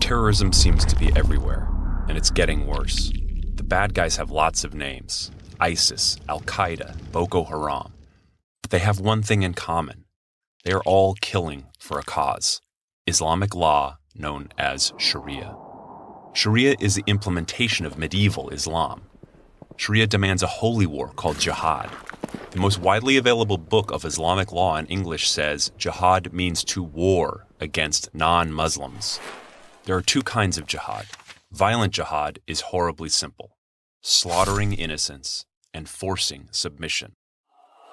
Terrorism seems to be everywhere, and it's getting worse. The bad guys have lots of names: ISIS, Al-Qaeda, Boko Haram. But they have one thing in common. They are all killing for a cause: Islamic law known as Sharia. Sharia is the implementation of medieval Islam. Sharia demands a holy war called Jihad. The most widely available book of Islamic law in English says jihad means to war against non-Muslims. There are two kinds of jihad. Violent jihad is horribly simple: slaughtering innocents and forcing submission.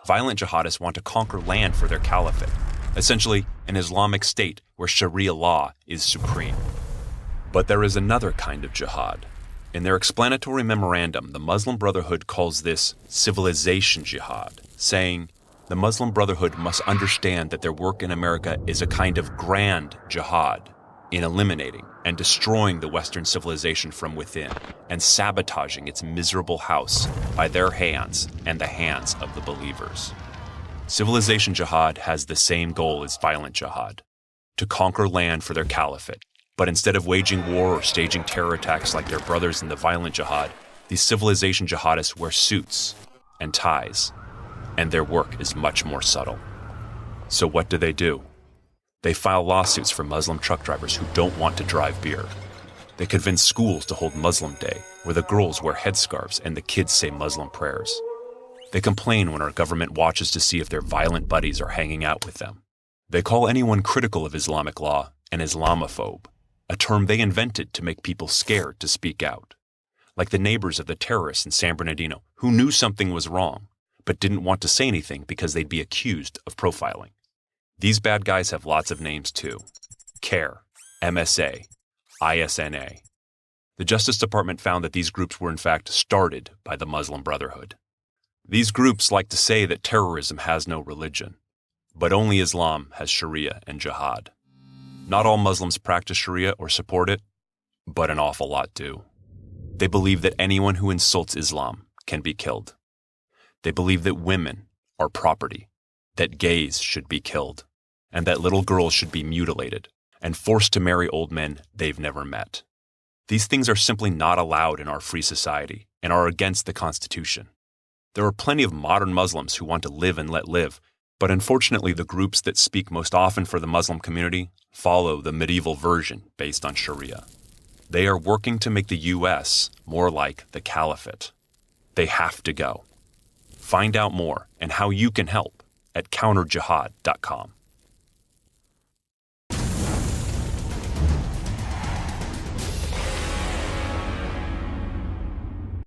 Violent jihadists want to conquer land for their caliphate, essentially an Islamic state where Sharia law is supreme. But there is another kind of jihad. In their explanatory memorandum, the Muslim Brotherhood calls this civilization jihad, saying the Muslim Brotherhood must understand that their work in America is a kind of grand jihad in eliminating and destroying the Western civilization from within and sabotaging its miserable house by their hands and the hands of the believers. Civilization jihad has the same goal as violent jihad: to conquer land for their caliphate. But instead of waging war or staging terror attacks like their brothers in the violent jihad, these civilization jihadists wear suits and ties, and their work is much more subtle. So what do? They file lawsuits for Muslim truck drivers who don't want to drive beer. They convince schools to hold Muslim Day, where the girls wear headscarves and the kids say Muslim prayers. They complain when our government watches to see if their violent buddies are hanging out with them. They call anyone critical of Islamic law an Islamophobe, a term they invented to make people scared to speak out. Like the neighbors of the terrorists in San Bernardino, who knew something was wrong, but didn't want to say anything because they'd be accused of profiling. These bad guys have lots of names too: CARE, MSA, ISNA. The Justice Department found that these groups were in fact started by the Muslim Brotherhood. These groups like to say that terrorism has no religion, but only Islam has Sharia and jihad. Not all Muslims practice Sharia or support it, but an awful lot do. They believe that anyone who insults Islam can be killed. They believe that women are property, that gays should be killed, and that little girls should be mutilated and forced to marry old men they've never met. These things are simply not allowed in our free society and are against the Constitution. There are plenty of modern Muslims who want to live and let live, but unfortunately the groups that speak most often for the Muslim community follow the medieval version based on Sharia. They are working to make the U.S. more like the Caliphate. They have to go. Find out more and how you can help at counterjihad.com.